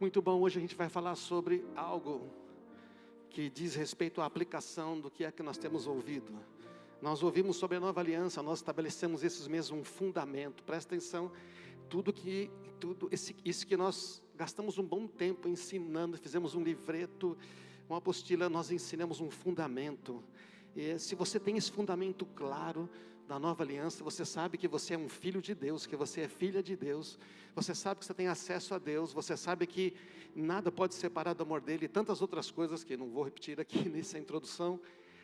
Muito bom, hoje a gente vai falar sobre algo que diz respeito à aplicação do que é que nós temos ouvido. Nós ouvimos sobre a nova aliança, nós estabelecemos esses mesmos um fundamento. Presta atenção, isso que nós gastamos um bom tempo ensinando, fizemos um livreto, uma apostila, nós ensinamos um fundamento. E se você tem esse fundamento claro da nova aliança, você sabe que você é um filho de Deus, que você é filha de Deus, você sabe que você tem acesso a Deus, você sabe que nada pode separar do amor dele, e tantas outras coisas que não vou repetir aqui nessa introdução,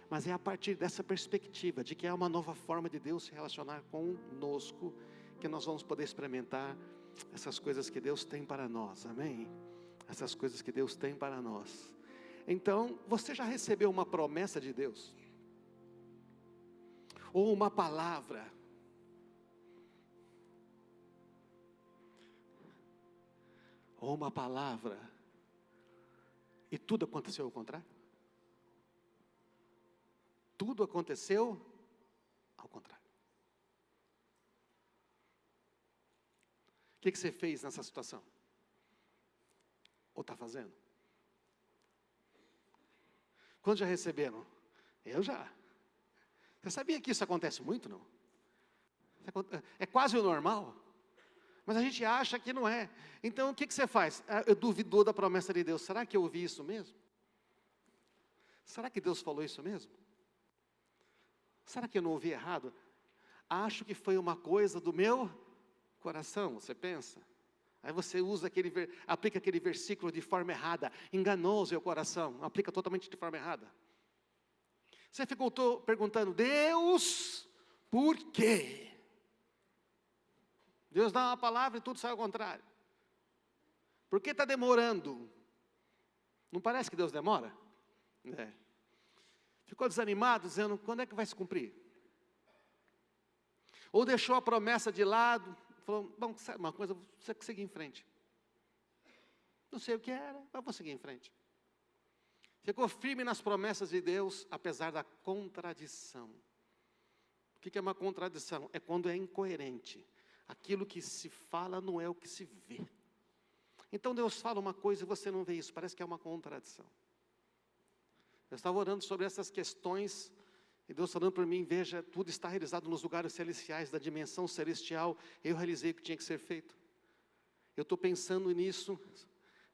mas é a partir dessa perspectiva, de que é uma nova forma de Deus se relacionar conosco, que nós vamos poder experimentar essas coisas que Deus tem para nós, amém? Essas coisas que Deus tem para nós. Então, você já recebeu uma promessa de Deus? Ou uma palavra? Ou uma palavra, e tudo aconteceu ao contrário? Tudo aconteceu ao contrário. O que você fez nessa situação? Ou está fazendo? Quantos já receberam? Eu já. Você sabia que isso acontece muito, não? É quase o normal. Mas a gente acha que não é. Então o que você faz? Eu duvidou da promessa de Deus. Será que eu ouvi isso mesmo? Será que Deus falou isso mesmo? Será que eu não ouvi errado? Acho que foi uma coisa do meu coração, você pensa? Aí você aplica aquele versículo de forma errada. Enganou o seu coração. Aplica totalmente de forma errada. Você ficou perguntando, Deus, por quê? Deus dá uma palavra e tudo sai ao contrário. Por que está demorando? Não parece que Deus demora? Ficou desanimado, dizendo, quando é que vai se cumprir? Ou deixou a promessa de lado, falou, bom, sabe uma coisa, você que seguir em frente. Não sei o que era, mas vou seguir em frente. Ficou firme nas promessas de Deus, apesar da contradição. O que é uma contradição? É quando é incoerente. Aquilo que se fala não é o que se vê. Então Deus fala uma coisa e você não vê isso, parece que é uma contradição. Eu estava orando sobre essas questões, e Deus falando para mim, veja, tudo está realizado nos lugares celestiais, da dimensão celestial, eu realizei o que tinha que ser feito. Eu estou pensando nisso,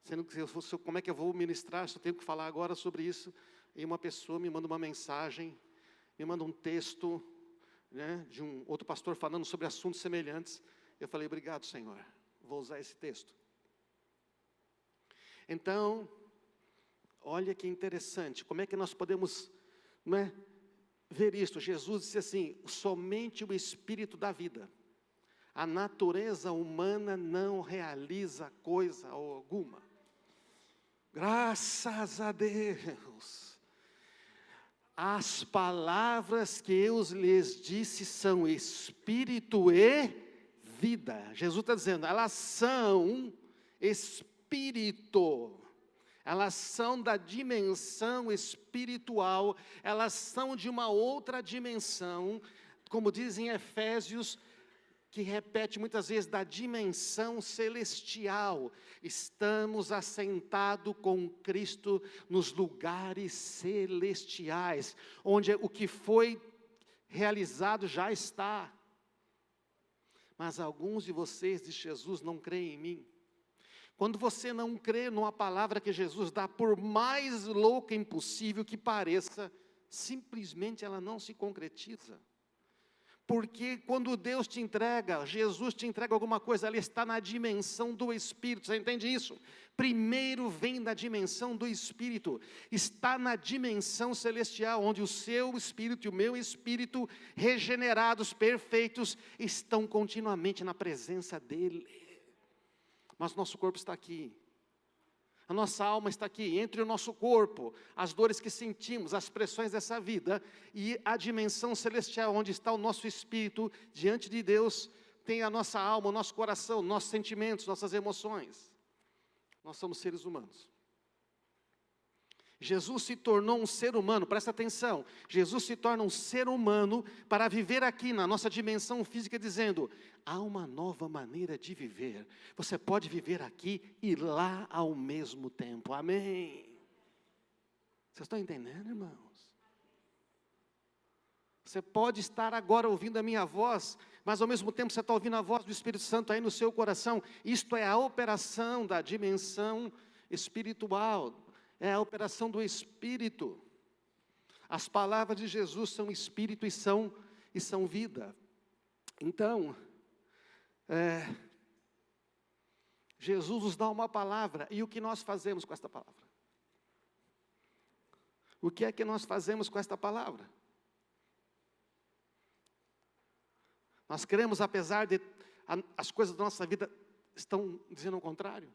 sendo que como é que eu vou ministrar, se eu tenho que falar agora sobre isso, e uma pessoa me manda uma mensagem, me manda um texto, de um outro pastor falando sobre assuntos semelhantes. Eu falei, obrigado Senhor, vou usar esse texto. Então, olha que interessante, como é que nós podemos ver isto? Jesus disse assim, somente o Espírito dá vida. A natureza humana não realiza coisa alguma. Graças a Deus. As palavras que eu lhes disse são Espírito e vida. Jesus está dizendo, elas são Espírito. Elas são da dimensão espiritual, elas são de uma outra dimensão, como diz em Efésios, que repete muitas vezes, da dimensão celestial. Estamos assentados com Cristo nos lugares celestiais, onde o que foi realizado já está. Mas alguns de vocês, de Jesus, não creem em mim. Quando você não crê numa palavra que Jesus dá, por mais louca e impossível que pareça, simplesmente ela não se concretiza. Porque quando Deus te entrega, Jesus te entrega alguma coisa, ela está na dimensão do Espírito, você entende isso? Primeiro vem da dimensão do Espírito, está na dimensão celestial, onde o seu Espírito e o meu Espírito, regenerados, perfeitos, estão continuamente na presença dEle. Mas nosso corpo está aqui, a nossa alma está aqui, entre o nosso corpo, as dores que sentimos, as pressões dessa vida, e a dimensão celestial, onde está o nosso espírito, diante de Deus, tem a nossa alma, o nosso coração, nossos sentimentos, nossas emoções. Nós somos seres humanos. Jesus se tornou um ser humano, presta atenção, Jesus se torna um ser humano para viver aqui na nossa dimensão física, dizendo, há uma nova maneira de viver, você pode viver aqui e lá ao mesmo tempo, amém? Vocês estão entendendo, irmãos? Você pode estar agora ouvindo a minha voz, mas ao mesmo tempo você está ouvindo a voz do Espírito Santo aí no seu coração, isto é a operação da dimensão espiritual, é a operação do Espírito. As palavras de Jesus são Espírito e são vida. Então, Jesus nos dá uma palavra, e o que nós fazemos com esta palavra? O que é que nós fazemos com esta palavra? Nós cremos, apesar de as coisas da nossa vida estão dizendo o contrário.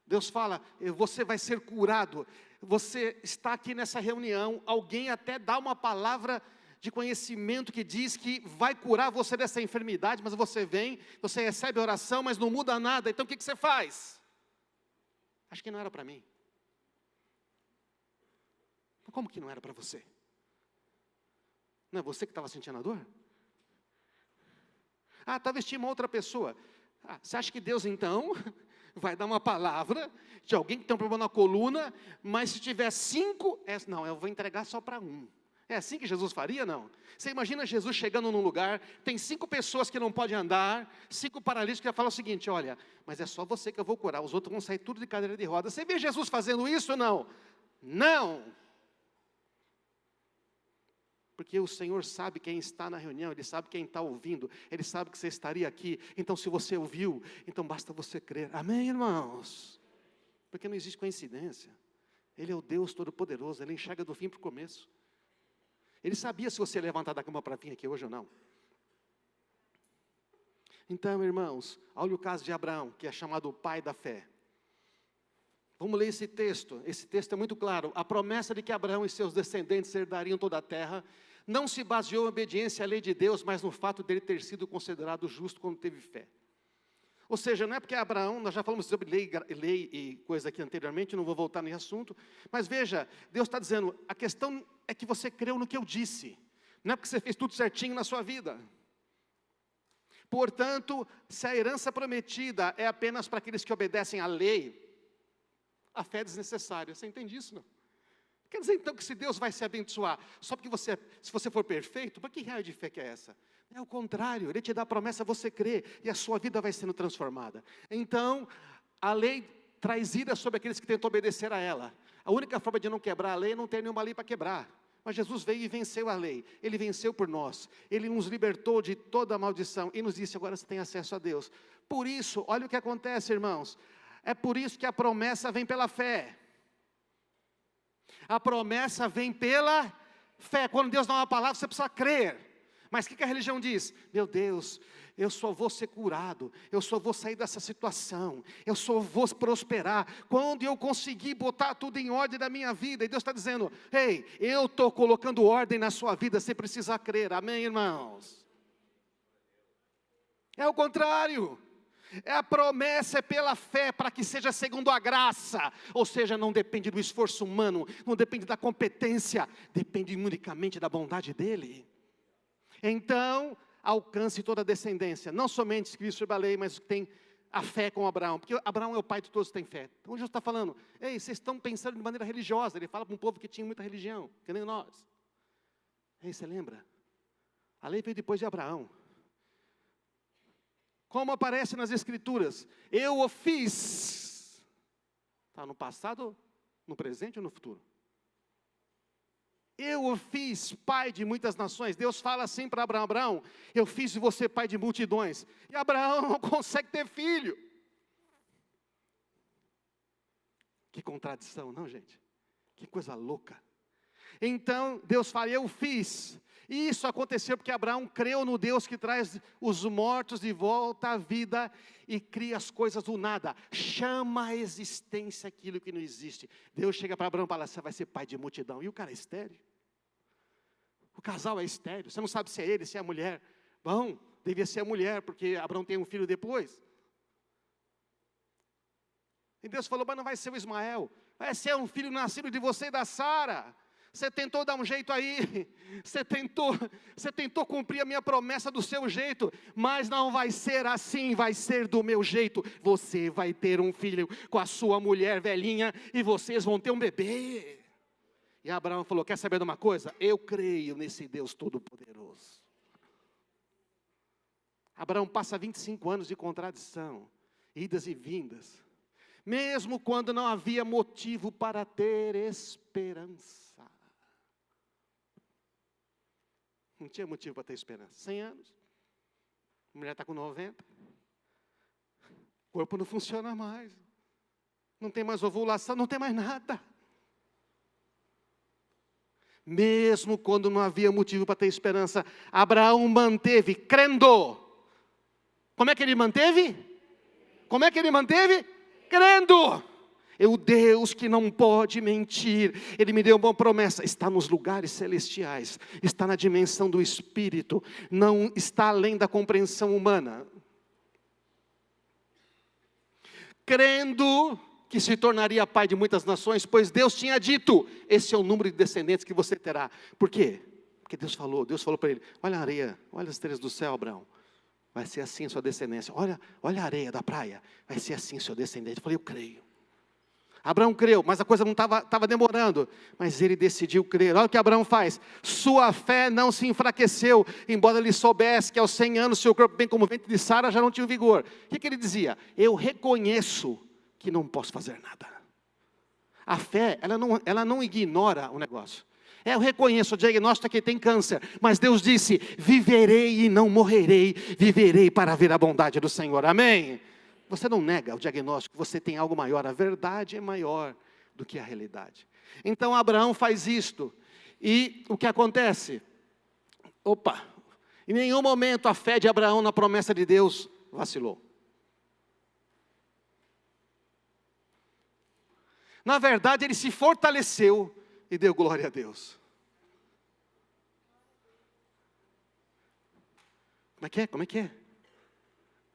Deus fala, você vai ser curado, você está aqui nessa reunião, alguém até dá uma palavra de conhecimento que diz que vai curar você dessa enfermidade, mas você vem, você recebe a oração, mas não muda nada, então o que você faz? Acho que não era para mim. Como que não era para você? Não é você que estava sentindo a dor? Talvez tinha uma outra pessoa. Você acha que Deus então vai dar uma palavra de alguém que tem um problema na coluna, mas se tiver 5, não, eu vou entregar só para 1. É assim que Jesus faria, não? Você imagina Jesus chegando num lugar, tem 5 pessoas que não podem andar, 5 paralíticos que falam o seguinte, olha, mas é só você que eu vou curar, os outros vão sair tudo de cadeira de roda. Você vê Jesus fazendo isso ou não? Não! Porque o Senhor sabe quem está na reunião, Ele sabe quem está ouvindo, Ele sabe que você estaria aqui, então se você ouviu, então basta você crer, amém, irmãos? Porque não existe coincidência, Ele é o Deus Todo-Poderoso, Ele enxerga do fim para o começo, Ele sabia se você levantar da cama para vir aqui hoje ou não. Então, irmãos, olha o caso de Abraão, que é chamado o pai da fé. Vamos ler esse texto é muito claro, a promessa de que Abraão e seus descendentes herdariam toda a terra, não se baseou em obediência à lei de Deus, mas no fato dele ter sido considerado justo quando teve fé. Ou seja, não é porque Abraão, nós já falamos sobre lei e coisa aqui anteriormente, não vou voltar nesse assunto, mas veja, Deus está dizendo, a questão é que você creu no que eu disse, não é porque você fez tudo certinho na sua vida. Portanto, se a herança prometida é apenas para aqueles que obedecem à lei, a fé é desnecessária, você entende isso, não? Quer dizer então que se Deus vai se abençoar, só porque se você for perfeito, para que raio de fé que é essa? É o contrário, Ele te dá a promessa, você crê, e a sua vida vai sendo transformada. Então, a lei traz ira sobre aqueles que tentam obedecer a ela. A única forma de não quebrar a lei é não ter nenhuma lei para quebrar. Mas Jesus veio e venceu a lei, Ele venceu por nós, Ele nos libertou de toda a maldição, e nos disse, agora você tem acesso a Deus. Por isso, olha o que acontece, irmãos, é por isso que a promessa vem pela fé. A promessa vem pela fé. Quando Deus dá uma palavra, você precisa crer. Mas o que a religião diz? Meu Deus, eu só vou ser curado, eu só vou sair dessa situação, eu só vou prosperar quando eu conseguir botar tudo em ordem da minha vida. E Deus está dizendo, ei, eu estou colocando ordem na sua vida, você precisa crer, amém, irmãos? É o contrário. A promessa é pela fé, para que seja segundo a graça, ou seja, não depende do esforço humano, não depende da competência, depende unicamente da bondade dEle. Então, alcance toda a descendência, não somente escrito sobre a lei, mas tem a fé com Abraão, porque Abraão é o pai de todos que têm fé. Então Jesus está falando, ei, vocês estão pensando de maneira religiosa, Ele fala para um povo que tinha muita religião, que nem nós. Ei, você lembra? A lei veio depois de Abraão. Como aparece nas Escrituras, eu o fiz. Está no passado, no presente ou no futuro? Eu o fiz pai de muitas nações. Deus fala assim para Abraão, Abraão, eu fiz de você pai de multidões. E Abraão não consegue ter filho. Que contradição, não, gente? Que coisa louca. Então, Deus fala, eu fiz. E isso aconteceu porque Abraão creu no Deus que traz os mortos de volta à vida e cria as coisas do nada. Chama a existência aquilo que não existe. Deus chega para Abraão e fala, você vai ser pai de multidão. E o cara é estéril. O casal é estéril. Você não sabe se é ele, se é a mulher. Bom, devia ser a mulher, porque Abraão tem um filho depois. E Deus falou, mas não vai ser o Ismael, vai ser um filho nascido de você e da Sara. Você tentou dar um jeito aí, você tentou cumprir a minha promessa do seu jeito, mas não vai ser assim, vai ser do meu jeito. Você vai ter um filho com a sua mulher velhinha e vocês vão ter um bebê. E Abraão falou, quer saber de uma coisa? Eu creio nesse Deus Todo-Poderoso. Abraão passa 25 anos de contradição, idas e vindas, mesmo quando não havia motivo para ter esperança. Não tinha motivo para ter esperança. 100 anos, a mulher está com 90, o corpo não funciona mais, não tem mais ovulação, não tem mais nada. Mesmo quando não havia motivo para ter esperança, Abraão manteve, crendo. Como é que ele manteve? Como é que ele manteve? Crendo. O Deus que não pode mentir, Ele me deu uma promessa, está nos lugares celestiais, está na dimensão do Espírito, não está além da compreensão humana. Crendo que se tornaria pai de muitas nações, pois Deus tinha dito, esse é o número de descendentes que você terá. Por quê? Porque Deus falou para ele, olha a areia, olha as estrelas do céu, Abraão, vai ser assim a sua descendência, olha a areia da praia, vai ser assim o seu descendente. Eu falei, eu creio. Abraão creu, mas a coisa não estava demorando, mas ele decidiu crer. Olha o que Abraão faz, sua fé não se enfraqueceu, embora ele soubesse que aos 100 anos, seu corpo bem como o ventre de Sara já não tinha vigor. O que ele dizia? Eu reconheço que não posso fazer nada. A fé, ela não ignora o negócio. Eu reconheço, o diagnóstico é que tem câncer, mas Deus disse, viverei e não morrerei, viverei para ver a bondade do Senhor, amém? Você não nega o diagnóstico, você tem algo maior, a verdade é maior do que a realidade. Então Abraão faz isto, e o que acontece? Em nenhum momento a fé de Abraão na promessa de Deus vacilou. Na verdade ele se fortaleceu e deu glória a Deus. Como é que é?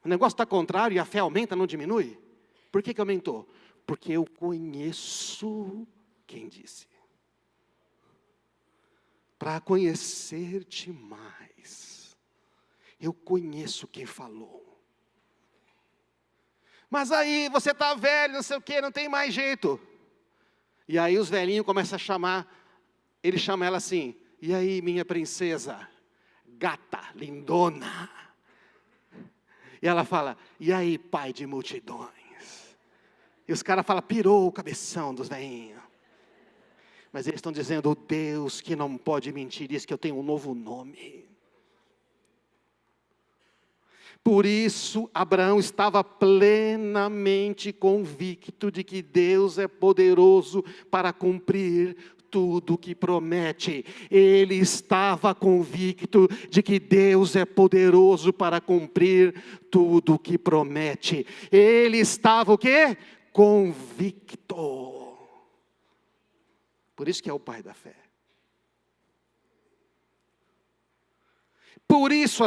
O negócio está contrário e a fé aumenta, não diminui? Por que aumentou? Porque eu conheço quem disse. Para conhecer-te mais, eu conheço quem falou. Mas aí você está velho, não sei o que, não tem mais jeito. E aí os velhinhos começam a chamar, ele chama ela assim, e aí minha princesa, gata, lindona. E ela fala, e aí pai de multidões. E os caras falam, pirou o cabeção dos velhinhos. Mas eles estão dizendo, o Deus que não pode mentir, diz que eu tenho um novo nome. Por isso, Abraão estava plenamente convicto de que Deus é poderoso para cumprir tudo o que promete. Ele estava convicto de que Deus é poderoso para cumprir tudo o que promete. Ele estava o quê? Convicto. Por isso que é o pai da fé. Por isso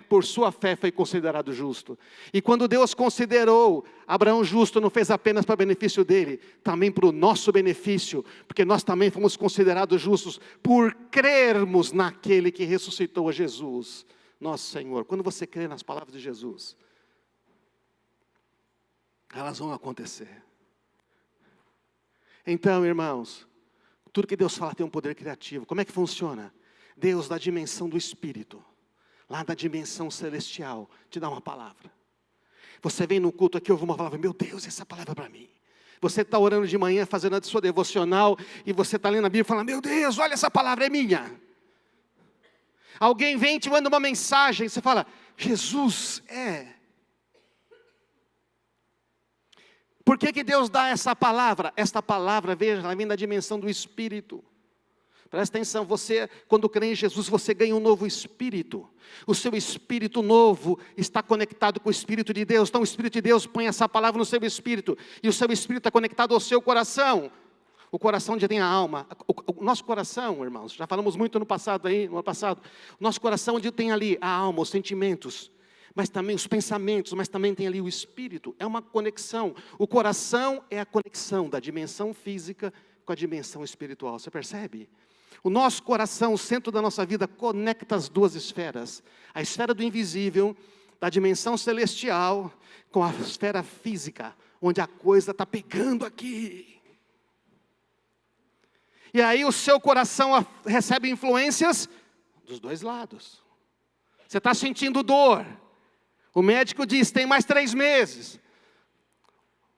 por sua fé foi considerado justo. E quando Deus considerou Abraão justo, não fez apenas para benefício dele, também para o nosso benefício, porque nós também fomos considerados justos por crermos naquele que ressuscitou a Jesus, nosso Senhor. Quando você crê nas palavras de Jesus, elas vão acontecer. Então, irmãos, tudo que Deus fala tem um poder criativo. Como é que funciona? Deus da dimensão do Espírito, lá da dimensão celestial, te dá uma palavra. Você vem no culto aqui, ouve uma palavra, meu Deus, essa palavra é para mim. Você está orando de manhã, fazendo a sua devocional, e você está lendo a Bíblia e fala, meu Deus, olha essa palavra, é minha. Alguém vem e te manda uma mensagem, você fala, Jesus é. Por que Deus dá essa palavra? Esta palavra, veja, ela vem da dimensão do Espírito. Presta atenção, você, quando crê em Jesus, você ganha um novo espírito. O seu espírito novo está conectado com o Espírito de Deus. Então o Espírito de Deus põe essa palavra no seu espírito. E o seu espírito está conectado ao seu coração. O coração onde tem a alma. O nosso coração, irmãos, já falamos muito no ano passado. O nosso coração onde tem ali a alma, os sentimentos. mas também os pensamentos, mas também tem ali o espírito. É uma conexão. O coração é a conexão da dimensão física com a dimensão espiritual. Você percebe? O nosso coração, o centro da nossa vida, conecta as duas esferas. A esfera do invisível, da dimensão celestial, com a esfera física, onde a coisa está pegando aqui. E aí o seu coração recebe influências dos dois lados. Você está sentindo dor. O médico diz, tem mais 3 meses.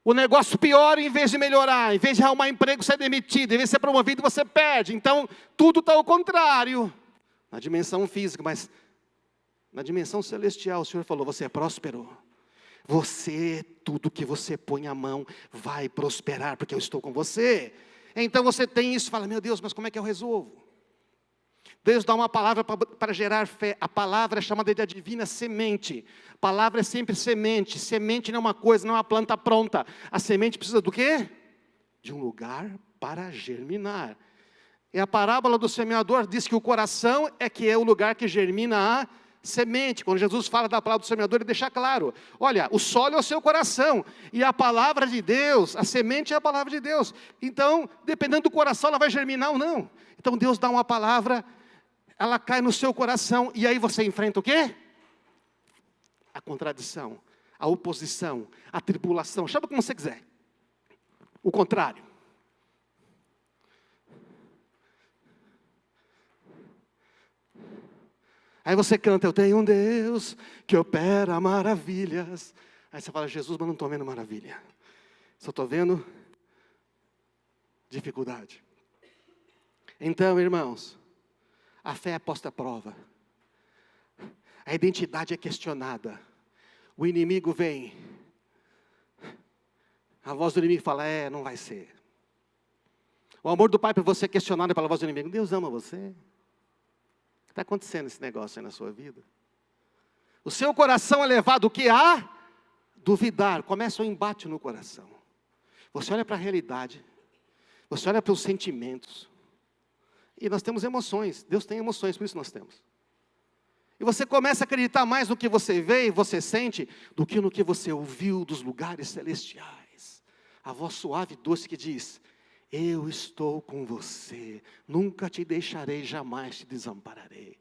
O negócio piora em vez de melhorar. Em vez de arrumar emprego, você é demitido. Em vez de ser promovido, você perde. Então, tudo está ao contrário. Na dimensão física, mas na dimensão celestial, o Senhor falou, você é próspero. Você, tudo que você põe a mão, vai prosperar, porque eu estou com você. Então você tem isso e fala, meu Deus, mas como é que eu resolvo? Deus dá uma palavra para gerar fé. A palavra é chamada de a divina semente. A palavra é sempre semente. Semente não é uma coisa, não é uma planta pronta. A semente precisa do quê? De um lugar para germinar. E a parábola do semeador diz que o coração é o lugar que germina a semente. Quando Jesus fala da palavra do semeador, ele deixa claro. Olha, o solo é o seu coração. E a palavra de Deus, a semente é a palavra de Deus. Então, dependendo do coração, ela vai germinar ou não. Então Deus dá uma palavra, ela cai no seu coração, e aí você enfrenta o quê? A contradição, a oposição, a tribulação, chama como você quiser. O contrário. Aí você canta, eu tenho um Deus que opera maravilhas. Aí você fala, Jesus, mas não estou vendo maravilha. Só estou vendo dificuldade. Então, irmãos, a fé é posta à prova. A identidade é questionada. O inimigo vem. A voz do inimigo fala, não vai ser. O amor do Pai por você é questionado pela voz do inimigo. Deus ama você. O que está acontecendo esse negócio aí na sua vida? O seu coração é levado o que a duvidar. Começa um embate no coração. Você olha para a realidade. Você olha para os sentimentos. E nós temos emoções. Deus tem emoções, por isso nós temos. E você começa a acreditar mais no que você vê e você sente, do que no que você ouviu dos lugares celestiais. A voz suave e doce que diz, eu estou com você, nunca te deixarei, jamais te desampararei.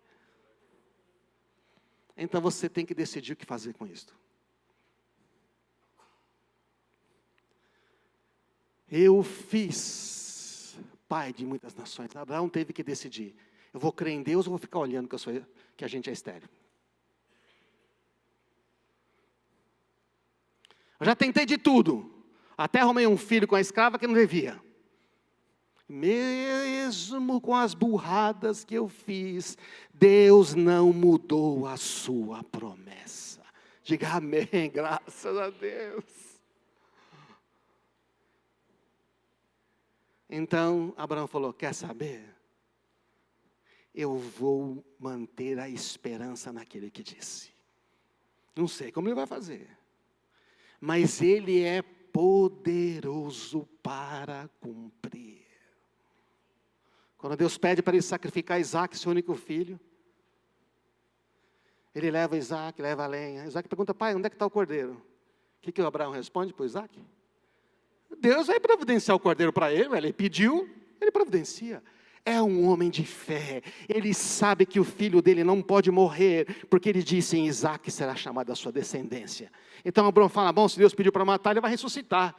Então você tem que decidir o que fazer com isso. Eu fiz pai de muitas nações. Abraão teve que decidir. Eu vou crer em Deus ou vou ficar olhando que a gente é estéril? Eu já tentei de tudo. Até arrumei um filho com a escrava que não devia. Mesmo com as burradas que eu fiz, Deus não mudou a sua promessa. Diga amém, graças a Deus. Então, Abraão falou, quer saber? Eu vou manter a esperança naquele que disse. Não sei como ele vai fazer. Mas ele é poderoso para cumprir. Quando Deus pede para ele sacrificar Isaac, seu único filho, ele leva Isaac, leva a lenha. Isaac pergunta, pai, onde é que está o cordeiro? O que o Abraão responde para o Isaac? Deus vai providenciar o cordeiro para ele, ele pediu, ele providencia. É um homem de fé, ele sabe que o filho dele não pode morrer, porque ele disse em Isaac será chamado a sua descendência. Então Abraão fala, bom, se Deus pediu para matar, ele vai ressuscitar.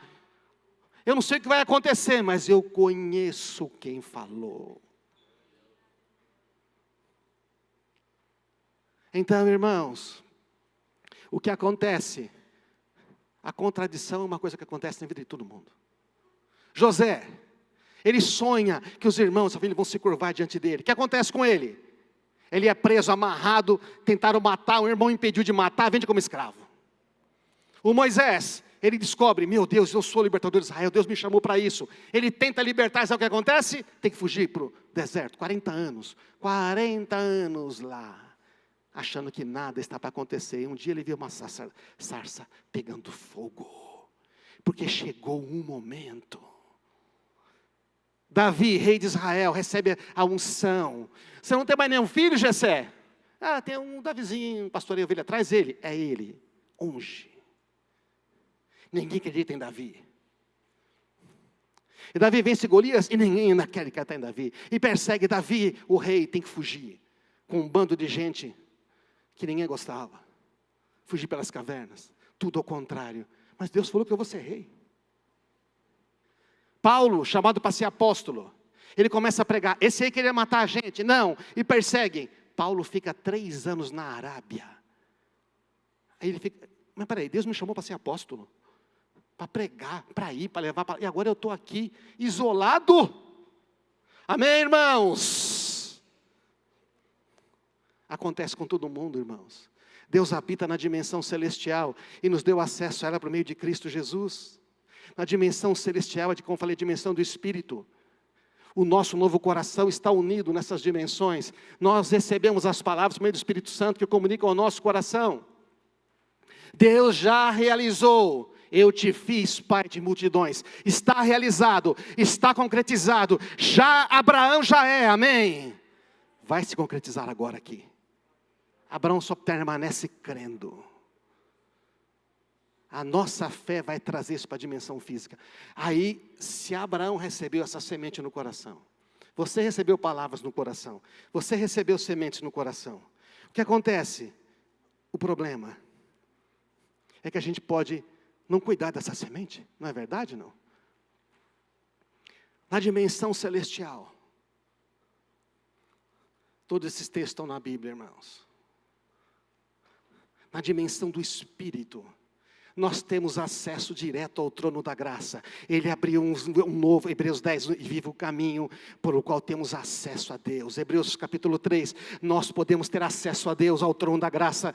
Eu não sei o que vai acontecer, mas eu conheço quem falou. Então, irmãos, o que acontece? A contradição é uma coisa que acontece na vida de todo mundo. José, ele sonha que os irmãos, a família, vão se curvar diante dele. O que acontece com ele? Ele é preso, amarrado, tentaram matar, o irmão impediu de matar, vende como escravo. O Moisés, ele descobre, meu Deus, eu sou o libertador de Israel, Deus me chamou para isso. Ele tenta libertar, sabe o que acontece? Tem que fugir para o deserto, 40 anos lá, achando que nada está para acontecer. E um dia ele viu uma sarça pegando fogo, porque chegou um momento. Davi, rei de Israel, recebe a unção. Você não tem mais nenhum filho, Jessé? Ah, tem um Davizinho, pastoreia ovelha, traz ele. É ele, unge. Ninguém acredita em Davi. E Davi vence Golias e ninguém ainda quer acreditar em Davi. E persegue Davi, o rei tem que fugir. Com um bando de gente que ninguém gostava. Fugir pelas cavernas. Tudo ao contrário. Mas Deus falou que eu vou ser rei. Paulo, chamado para ser apóstolo. Ele começa a pregar. Esse aí queria matar a gente. Não. E perseguem. Paulo fica 3 anos na Arábia. Aí ele fica, mas peraí, Deus me chamou para ser apóstolo. Para pregar, para ir, para levar. E agora eu estou aqui, isolado. Amém, irmãos? Acontece com todo mundo, irmãos. Deus habita na dimensão celestial e nos deu acesso a ela por meio de Cristo Jesus. Na dimensão celestial, como eu falei, a dimensão do Espírito. O nosso novo coração está unido nessas dimensões. Nós recebemos as palavras por meio do Espírito Santo que comunicam ao nosso coração. Deus já realizou. Eu te fiz pai de multidões. Está realizado, está concretizado. Abraão já é, amém? Vai se concretizar agora aqui. Abraão só permanece crendo. A nossa fé vai trazer isso para a dimensão física. Aí, se Abraão recebeu essa semente no coração, você recebeu palavras no coração, você recebeu sementes no coração, o que acontece? O problema é que a gente pode não cuidar dessa semente, não é verdade, não? Na dimensão celestial, todos esses textos estão na Bíblia, irmãos. Na dimensão do Espírito, nós temos acesso direto ao trono da graça. Ele abriu um novo, Hebreus 10, e vive o caminho por o qual temos acesso a Deus. Hebreus capítulo 3, nós podemos ter acesso a Deus, ao trono da graça,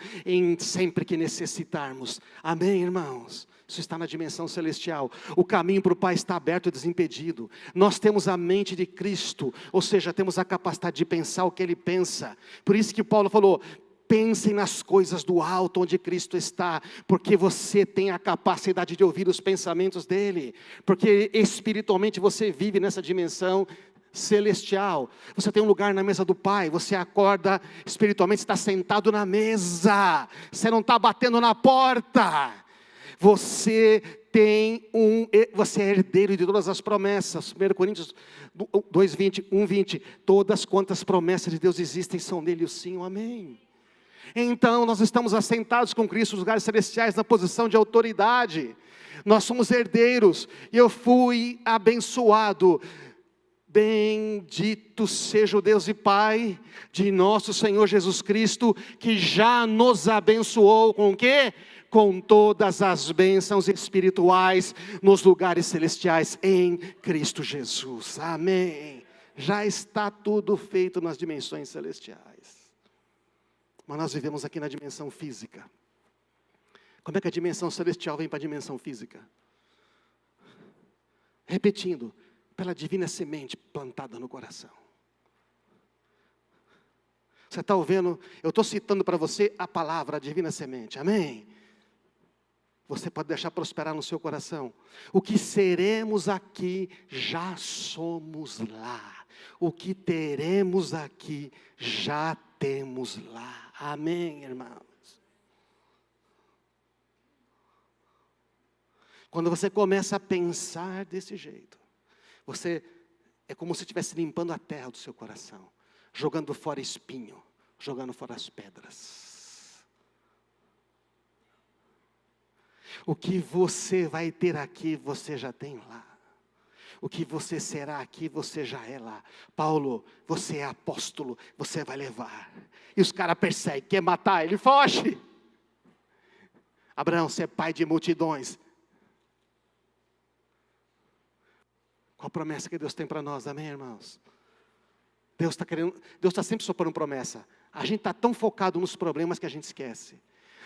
sempre que necessitarmos. Amém, irmãos? Isso está na dimensão celestial. O caminho para o Pai está aberto e desimpedido. Nós temos a mente de Cristo, ou seja, temos a capacidade de pensar o que Ele pensa. Por isso que Paulo falou, pensem nas coisas do alto onde Cristo está, porque você tem a capacidade de ouvir os pensamentos dEle, porque espiritualmente você vive nessa dimensão celestial. Você tem um lugar na mesa do Pai, você acorda espiritualmente, está sentado na mesa, você não está batendo na porta. Você é herdeiro de todas as promessas. 1 Coríntios 2:20, 1:20, todas quantas promessas de Deus existem são nele o sim, o amém. Então nós estamos assentados com Cristo nos lugares celestiais na posição de autoridade. Nós somos herdeiros e eu fui abençoado. Bendito seja o Deus e Pai de nosso Senhor Jesus Cristo, que já nos abençoou com o quê? Com todas as bênçãos espirituais nos lugares celestiais em Cristo Jesus. Amém. Já está tudo feito nas dimensões celestiais. Mas nós vivemos aqui na dimensão física. Como é que a dimensão celestial vem para a dimensão física? Repetindo, pela divina semente plantada no coração. Você está ouvindo? Eu estou citando para você a palavra, a divina semente, amém? Você pode deixar prosperar no seu coração. O que seremos aqui, já somos lá. O que teremos aqui, já temos lá. Amém, irmãos? Quando você começa a pensar desse jeito, é como se estivesse limpando a terra do seu coração, jogando fora espinho, jogando fora as pedras. O que você vai ter aqui, você já tem lá. O que você será aqui, você já é lá. Paulo, você é apóstolo, você vai levar. E os caras perseguem, quer matar, ele foge. Abraão, você é pai de multidões. Qual a promessa que Deus tem para nós, amém, irmãos? Deus está sempre soprando promessa. A gente está tão focado nos problemas que a gente esquece.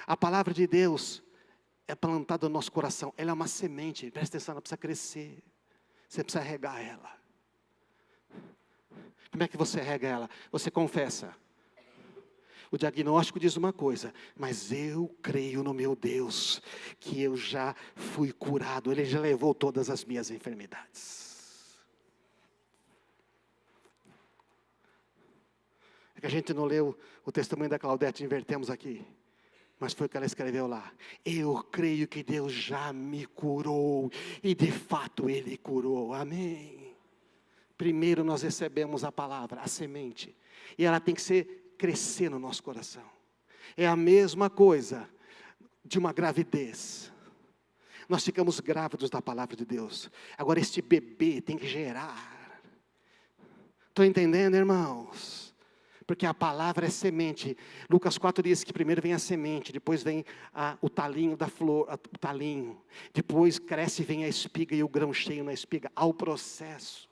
A palavra de Deus é plantada no nosso coração. Ela é uma semente, presta atenção, ela precisa crescer. Você precisa regar ela. Como é que você rega ela? Você confessa. O diagnóstico diz uma coisa, mas eu creio no meu Deus, que eu já fui curado, Ele já levou todas as minhas enfermidades. É que a gente não leu o testemunho da Claudete, invertemos aqui. Mas foi o que ela escreveu lá. Eu creio que Deus já me curou. E de fato Ele curou. Amém. Primeiro nós recebemos a palavra, a semente. E ela tem que crescer no nosso coração. É a mesma coisa de uma gravidez. Nós ficamos grávidos da palavra de Deus. Agora este bebê tem que gerar. Estão entendendo, irmãos? Porque a palavra é semente. Lucas 4 diz que primeiro vem a semente, depois vem o talinho da flor, o talinho. Depois cresce e vem a espiga e o grão cheio na espiga. Há o processo.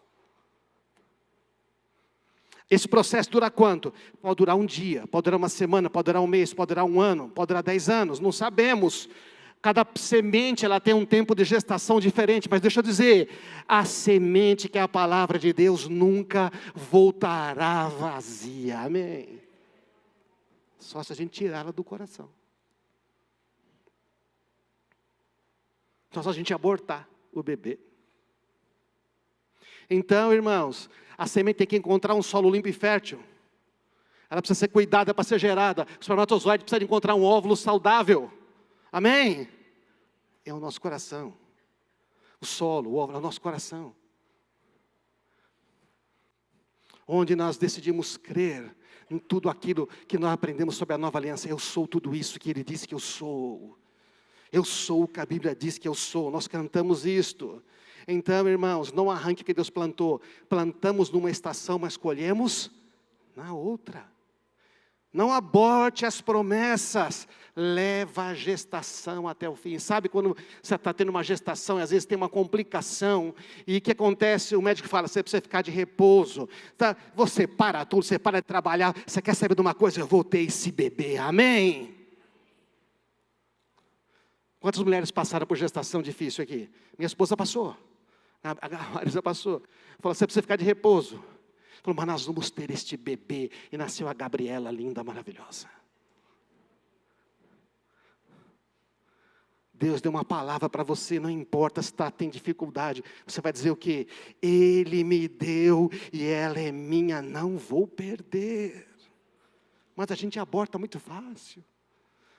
Esse processo dura quanto? Pode durar um dia, pode durar uma semana, pode durar um mês, pode durar um ano, pode durar 10 anos, não sabemos. Cada semente ela tem um tempo de gestação diferente, mas deixa eu dizer, a semente que é a palavra de Deus nunca voltará vazia, amém? Só se a gente tirá-la do coração. Só se a gente abortar o bebê. Então, irmãos, a semente tem que encontrar um solo limpo e fértil. Ela precisa ser cuidada para ser gerada. O espermatozoide precisa encontrar um óvulo saudável. Amém? É o nosso coração. O solo, o óvulo é o nosso coração. Onde nós decidimos crer em tudo aquilo que nós aprendemos sobre a nova aliança. Eu sou tudo isso que Ele disse que eu sou. Eu sou o que a Bíblia diz que eu sou. Nós cantamos isto. Então, irmãos, não arranque o que Deus plantou. Plantamos numa estação, mas colhemos na outra. Não aborte as promessas, leva a gestação até o fim. Sabe quando você está tendo uma gestação e às vezes tem uma complicação, e o que acontece? O médico fala, você precisa ficar de repouso. Tá? Você para tudo, você para de trabalhar, você quer saber de uma coisa? Eu vou ter esse bebê, amém? Quantas mulheres passaram por gestação difícil aqui? Minha esposa passou, a Marisa passou. Falou, você precisa ficar de repouso. Falou, mas nós vamos ter este bebê. E nasceu a Gabriela, linda, maravilhosa. Deus deu uma palavra para você, não importa se tem dificuldade. Você vai dizer o quê? Ele me deu e ela é minha, não vou perder. Mas a gente aborta muito fácil.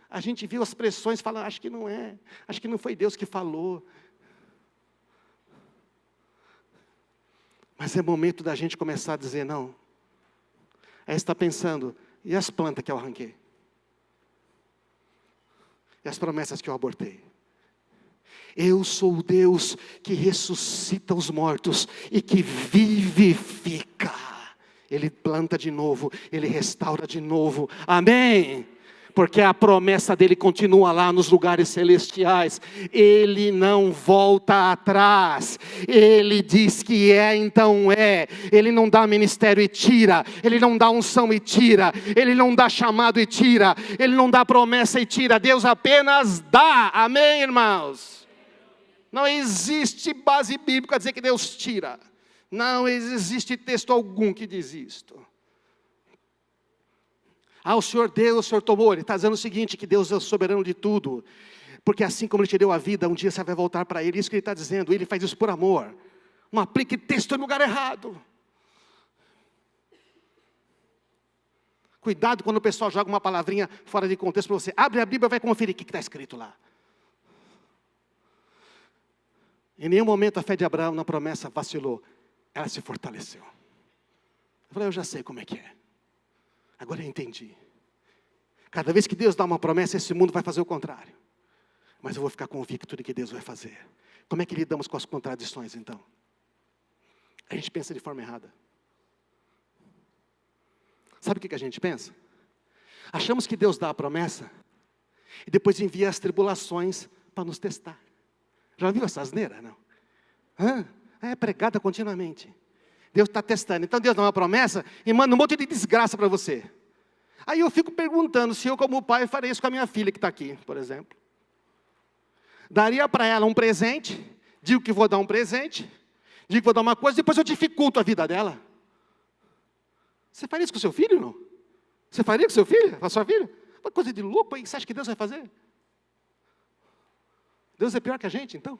A gente viu as pressões e fala, acho que não é. Acho que não foi Deus que falou. Mas é momento da gente começar a dizer, não. Aí você está pensando, e as plantas que eu arranquei? E as promessas que eu abortei? Eu sou o Deus que ressuscita os mortos e que vivifica. Ele planta de novo, Ele restaura de novo. Amém? Porque a promessa dele continua lá nos lugares celestiais. Ele não volta atrás. Ele diz que é, então é. Ele não dá ministério e tira. Ele não dá unção e tira. Ele não dá chamado e tira. Ele não dá promessa e tira. Deus apenas dá. Amém, irmãos? Não existe base bíblica a dizer que Deus tira. Não existe texto algum que diz isto. O Senhor deu, o Senhor tomou. Ele está dizendo o seguinte, que Deus é o soberano de tudo. Porque assim como Ele te deu a vida, um dia você vai voltar para Ele. Isso que Ele está dizendo, Ele faz isso por amor. Não aplique texto no lugar errado. Cuidado quando o pessoal joga uma palavrinha fora de contexto para você. Abre a Bíblia e vai conferir o que está escrito lá. Em nenhum momento a fé de Abraão na promessa vacilou. Ela se fortaleceu. Eu falei, eu já sei como é que é. Agora eu entendi. Cada vez que Deus dá uma promessa, esse mundo vai fazer o contrário. Mas eu vou ficar convicto de que Deus vai fazer. Como é que lidamos com as contradições, então? A gente pensa de forma errada. Sabe o que a gente pensa? Achamos que Deus dá a promessa e depois envia as tribulações para nos testar. Já viu essa asneira, não? É pregada continuamente. Deus está testando. Então Deus dá uma promessa e manda um monte de desgraça para você. Aí eu fico perguntando se eu, como pai, farei isso com a minha filha que está aqui, por exemplo. Daria para ela um presente, digo que vou dar um presente, digo que vou dar uma coisa, depois eu dificulto a vida dela. Você faria isso com o seu filho, não? Você faria com o seu filho, com a sua filha? Uma coisa de louco aí, você acha que Deus vai fazer? Deus é pior que a gente, então?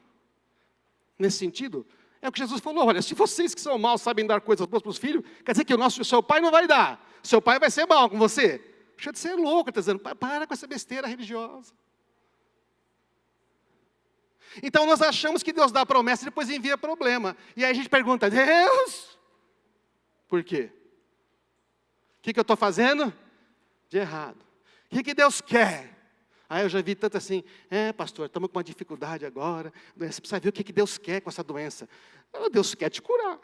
Nesse sentido, É o que Jesus falou, olha, se vocês que são maus sabem dar coisas boas para os filhos, quer dizer que o seu pai não vai dar. Seu pai vai ser mau com você. Deixa de ser louco, está dizendo, para com essa besteira religiosa. Então nós achamos que Deus dá promessa e depois envia problema. E aí a gente pergunta, Deus, por quê? O que eu estou fazendo? De errado. O que Deus quer? Aí eu já vi tanto assim, pastor, estamos com uma dificuldade agora, você precisa ver o que Deus quer com essa doença. Deus quer te curar.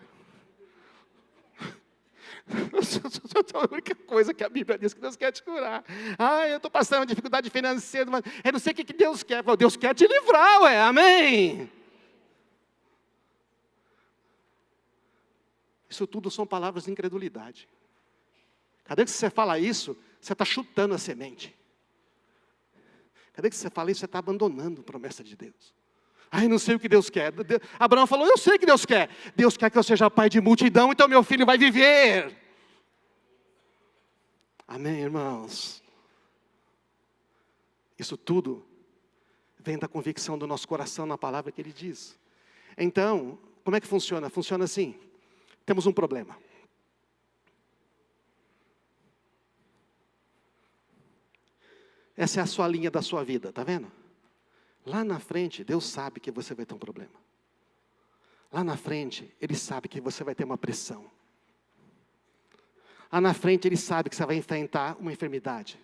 A única coisa que a Bíblia diz que Deus quer te curar. Eu estou passando uma dificuldade financeira, mas eu não sei o que Deus quer. Deus quer te livrar, amém? Isso tudo são palavras de incredulidade. Cada vez que você fala isso, você está chutando a semente. Cada vez que você fala isso, você está abandonando a promessa de Deus. Não sei o que Deus quer. Abraão falou, eu sei o que Deus quer. Deus quer que eu seja pai de multidão, então meu filho vai viver. Amém, irmãos? Isso tudo vem da convicção do nosso coração na palavra que Ele diz. Então, como é que funciona? Funciona assim, temos um problema. Essa é a sua linha da sua vida, está vendo? Lá na frente, Deus sabe que você vai ter um problema. Lá na frente, Ele sabe que você vai ter uma pressão. Lá na frente, Ele sabe que você vai enfrentar uma enfermidade.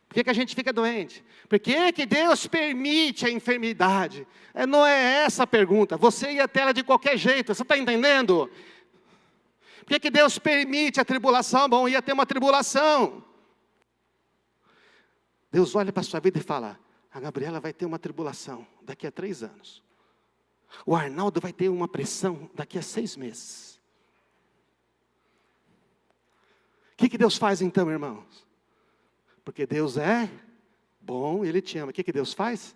Por que a gente fica doente? Por que Deus permite a enfermidade? Não é essa a pergunta. Você ia ter ela de qualquer jeito, você está entendendo? Por que Deus permite a tribulação? Bom, ia ter uma tribulação. Deus olha para a sua vida e fala, a Gabriela vai ter uma tribulação daqui a 3 anos. O Arnaldo vai ter uma pressão daqui a 6 meses. O que Deus faz então, irmãos? Porque Deus é bom, Ele te ama. O que Deus faz?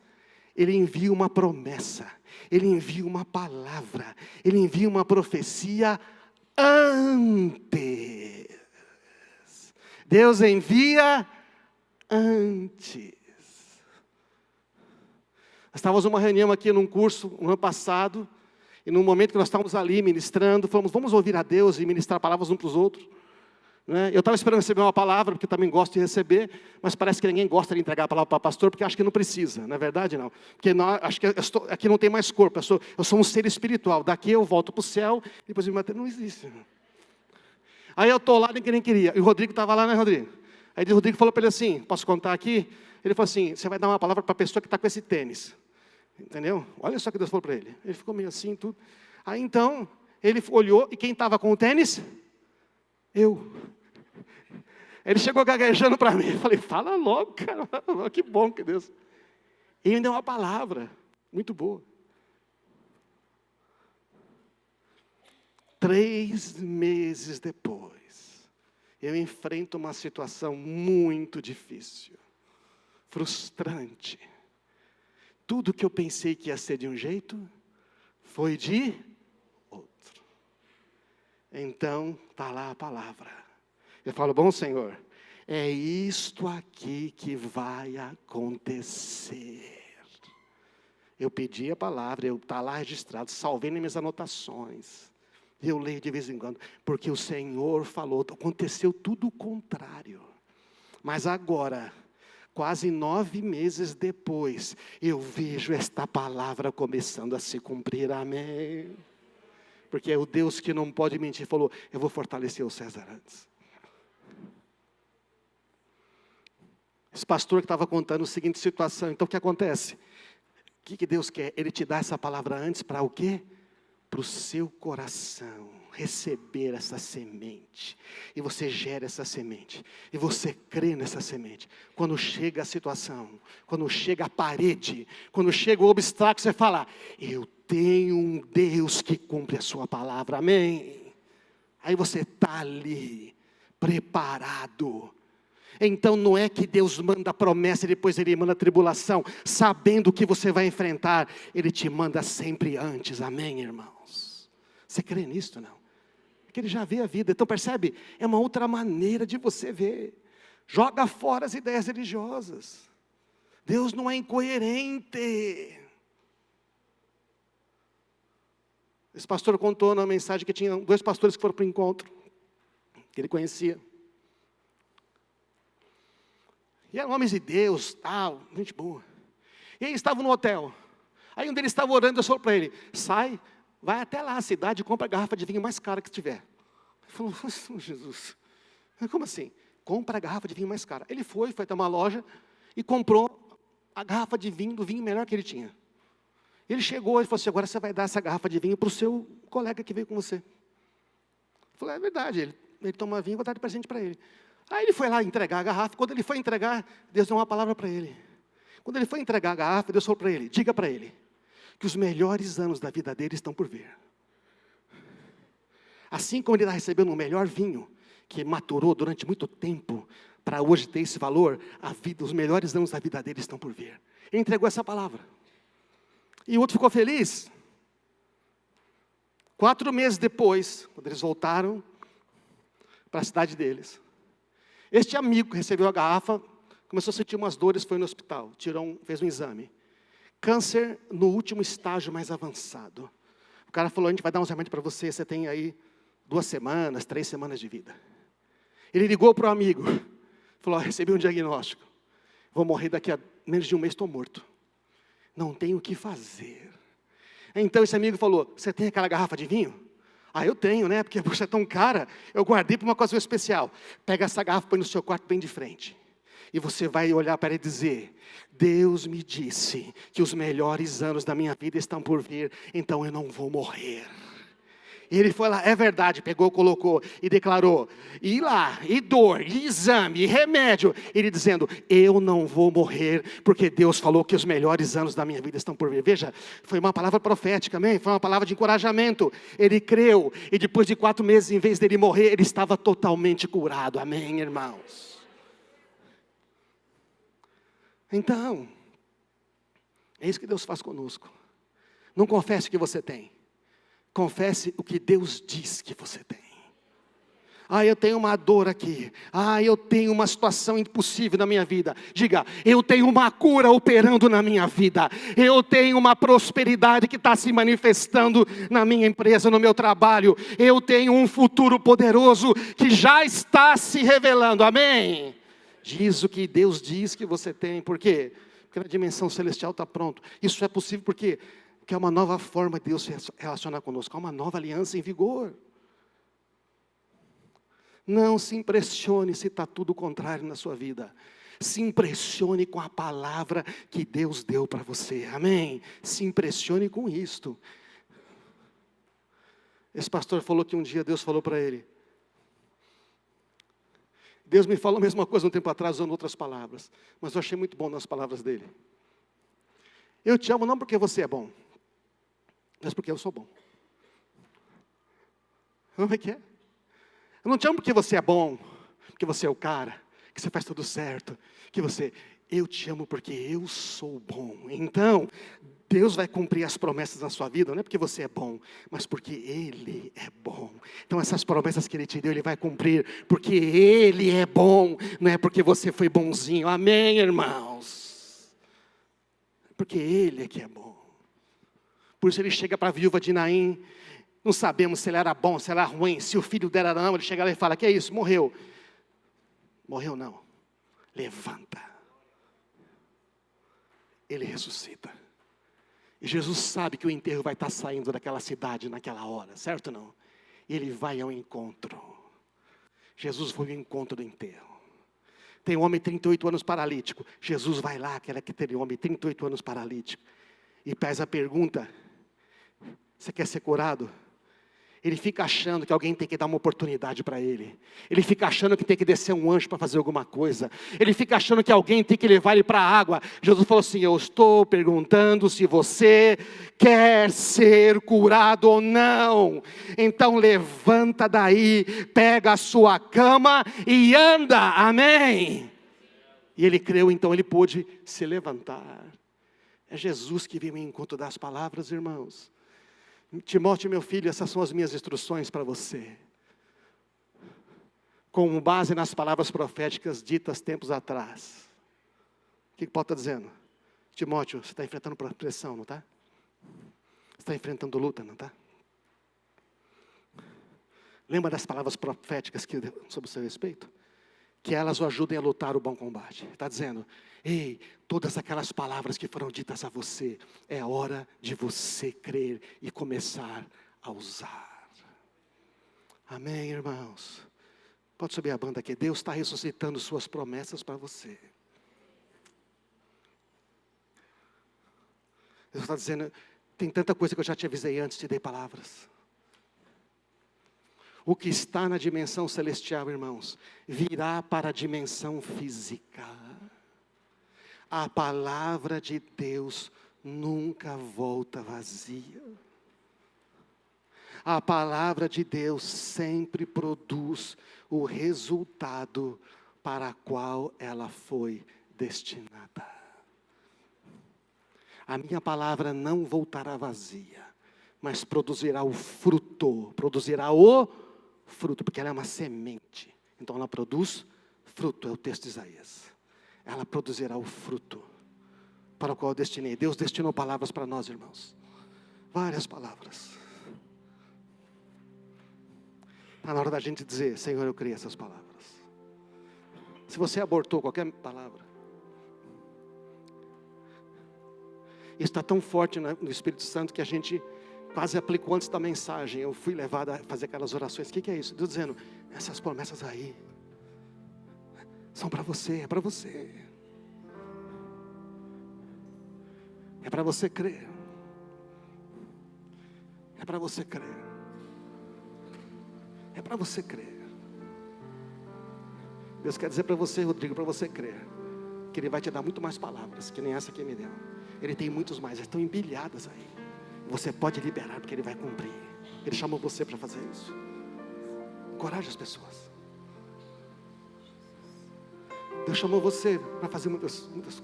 Ele envia uma promessa, Ele envia uma palavra, Ele envia uma profecia antes. Deus envia antes. Nós estávamos numa reunião aqui num curso, no ano passado, e no momento que nós estávamos ali ministrando, falamos, vamos ouvir a Deus e ministrar palavras uns para os outros. Eu estava esperando receber uma palavra, porque eu também gosto de receber, mas parece que ninguém gosta de entregar a palavra para o pastor, porque acha que não precisa, não é verdade? Não. Porque acho que aqui não tem mais corpo, eu sou um ser espiritual, daqui eu volto para o céu, depois me matar, não existe. Aí eu estou lá, ninguém queria, e o Rodrigo estava lá, né, Rodrigo? Aí o Rodrigo falou para ele assim, posso contar aqui? Ele falou assim, você vai dar uma palavra para a pessoa que está com esse tênis. Entendeu? Olha só o que Deus falou para ele. Ele ficou meio assim, tudo. Aí então, ele olhou, e quem estava com o tênis? Eu. Ele chegou gaguejando para mim. Eu falei, fala logo, cara. Que bom que Deus. E ele deu uma palavra muito boa. 3 meses depois, eu enfrento uma situação muito difícil, frustrante. Tudo que eu pensei que ia ser de um jeito, foi de outro. Então, está lá a palavra. Eu falo, bom Senhor, é isto aqui que vai acontecer. Eu pedi a palavra, está lá registrado, salvei nas minhas anotações. Eu leio de vez em quando, porque o Senhor falou, aconteceu tudo o contrário. Mas agora, quase 9 meses depois, eu vejo esta palavra começando a se cumprir, amém. Porque é o Deus que não pode mentir, falou, eu vou fortalecer o César antes. Esse pastor que estava contando a seguinte situação, então o que acontece? O que Deus quer? Ele te dá essa palavra antes para o quê? Para o seu coração receber essa semente, e você gera essa semente, e você crê nessa semente. Quando chega a situação, quando chega a parede, quando chega o obstáculo, você fala, eu tenho um Deus que cumpre a sua palavra, amém? Aí você está ali, preparado. Então não é que Deus manda a promessa e depois Ele manda a tribulação, sabendo o que você vai enfrentar, Ele te manda sempre antes, amém, irmãos? Você crê nisso, não? Porque Ele já vê a vida, então percebe? É uma outra maneira de você ver. Joga fora as ideias religiosas. Deus não é incoerente. Esse pastor contou na mensagem que tinha 2 pastores que foram para o encontro, que ele conhecia. E eram homens de Deus, tal, gente boa. E aí estavam no hotel. Aí um deles estava orando, Deus falou para ele, sai, vai até lá a cidade e compra a garrafa de vinho mais cara que tiver. Ele falou, Jesus, como assim? Compra a garrafa de vinho mais cara. Ele foi até uma loja e comprou a garrafa de vinho, do vinho melhor que ele tinha. Ele chegou e falou assim, agora você vai dar essa garrafa de vinho para o seu colega que veio com você. Ele falou, é verdade, ele toma vinho, vou dar de presente para ele. Aí ele foi lá entregar a garrafa, quando ele foi entregar, Deus deu uma palavra para ele. Quando ele foi entregar a garrafa, Deus falou para ele, diga para ele, que os melhores anos da vida dele estão por vir. Assim como ele está recebendo o melhor vinho, que maturou durante muito tempo, para hoje ter esse valor, os melhores anos da vida dele estão por vir. Ele entregou essa palavra. E o outro ficou feliz. 4 meses depois, quando eles voltaram para a cidade deles, este amigo que recebeu a garrafa, começou a sentir umas dores, foi no hospital, fez um exame. Câncer no último estágio mais avançado. O cara falou, a gente vai dar uns remédios para você, você tem aí 2 semanas, 3 semanas de vida. Ele ligou para o amigo, falou, recebi um diagnóstico, vou morrer daqui a menos de um mês, estou morto. Não tenho o que fazer. Então esse amigo falou, você tem aquela garrafa de vinho? Ah, eu tenho, né? Porque poxa, é tão cara, eu guardei para uma ocasião especial. Pega essa garrafa, põe no seu quarto bem de frente. E você vai olhar para ele e dizer, Deus me disse que os melhores anos da minha vida estão por vir, então eu não vou morrer. E ele foi lá, é verdade, pegou, colocou e declarou, e lá, e dor, e exame, e remédio. Ele dizendo, eu não vou morrer, porque Deus falou que os melhores anos da minha vida estão por vir. Veja, foi uma palavra profética, amém? Foi uma palavra de encorajamento. Ele creu, e depois de 4 meses, em vez dele morrer, ele estava totalmente curado, amém, irmãos? Então, é isso que Deus faz conosco. Não confesse o que você tem. Confesse o que Deus diz que você tem. Ah, eu tenho uma dor aqui. Ah, eu tenho uma situação impossível na minha vida. Diga, eu tenho uma cura operando na minha vida. Eu tenho uma prosperidade que está se manifestando na minha empresa, no meu trabalho. Eu tenho um futuro poderoso que já está se revelando. Amém? Diz o que Deus diz que você tem. Por quê? Porque na dimensão celestial está pronto. Isso é possível porque é uma nova forma de Deus se relacionar conosco. Há uma nova aliança em vigor. Não se impressione se está tudo contrário na sua vida. Se impressione com a palavra que Deus deu para você. Amém? Se impressione com isto. Esse pastor falou que um dia Deus falou para ele. Deus me falou a mesma coisa um tempo atrás, usando outras palavras. Mas eu achei muito bom nas palavras dele. Eu te amo não porque você é bom, mas porque eu sou bom. Como é que é? Eu não te amo porque você é bom, porque você é o cara, que você faz tudo certo, eu te amo porque eu sou bom. Então, Deus vai cumprir as promessas na sua vida, não é porque você é bom, mas porque Ele é bom. Então essas promessas que Ele te deu, Ele vai cumprir, porque Ele é bom, não é porque você foi bonzinho. Amém, irmãos? Porque Ele é que é bom. Por isso Ele chega para a viúva de Naim, não sabemos se ele era bom, se ele era ruim, se o filho dela era não, ele chega lá e fala, que é isso, morreu. Morreu não, levanta. Ele ressuscita. E Jesus sabe que o enterro vai estar saindo daquela cidade naquela hora, certo ou não? E ele vai ao encontro. Jesus foi ao encontro do enterro. Tem um homem 38 anos paralítico. Jesus vai lá, aquele homem 38 anos paralítico. E faz a pergunta, você quer ser curado? Ele fica achando que alguém tem que dar uma oportunidade para ele. Ele fica achando que tem que descer um anjo para fazer alguma coisa. Ele fica achando que alguém tem que levar ele para a água. Jesus falou assim, eu estou perguntando se você quer ser curado ou não. Então levanta daí, pega a sua cama e anda. Amém? E ele creu, então ele pôde se levantar. É Jesus que veio em encontro das palavras, irmãos. Timóteo, meu filho, essas são as minhas instruções para você. Com base nas palavras proféticas ditas tempos atrás. O que Paulo está dizendo? Timóteo, você está enfrentando pressão, não está? Você está enfrentando luta, não está? Lembra das palavras proféticas sobre o seu respeito? Que elas o ajudem a lutar o bom combate. Está dizendo, ei, todas aquelas palavras que foram ditas a você, é hora de você crer e começar a usar. Amém, irmãos? Pode subir a banda aqui. Deus está ressuscitando suas promessas para você. Deus está dizendo, tem tanta coisa que eu já te avisei antes, te dei palavras. O que está na dimensão celestial, irmãos, virá para a dimensão física. A palavra de Deus nunca volta vazia. A palavra de Deus sempre produz o resultado para o qual ela foi destinada. A minha palavra não voltará vazia, mas produzirá o fruto, porque ela é uma semente. Então ela produz fruto, é o texto de Isaías. Ela produzirá o fruto para o qual eu destinei. Deus destinou palavras para nós, irmãos. Várias palavras. Está na hora da gente dizer, Senhor, eu criei essas palavras. Se você abortou qualquer palavra, isso está tão forte no Espírito Santo que a gente quase aplicou antes da mensagem. Eu fui levado a fazer aquelas orações. O que é isso? Deus dizendo, essas promessas aí são para você, é para você. É para você crer. É para você crer. É para você crer. Deus quer dizer para você, Rodrigo, para você crer, que Ele vai te dar muito mais palavras, que nem essa que Ele me deu. Ele tem muitos mais, estão embilhadas aí. Você pode liberar, porque Ele vai cumprir. Ele chamou você para fazer isso. Encoraje as pessoas. Deus chamou você para fazer muitas coisas.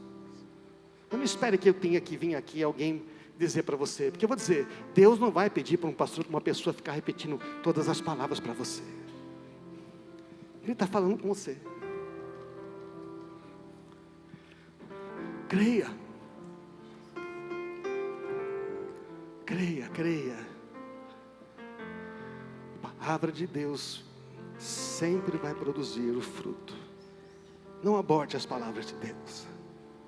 Não espere que eu tenha que vir aqui alguém dizer para você. Porque eu vou dizer, Deus não vai pedir para um pastor, uma pessoa ficar repetindo todas as palavras para você. Ele está falando com você. Creia. Creia, creia. A palavra de Deus sempre vai produzir o fruto. Não aborte as palavras de Deus.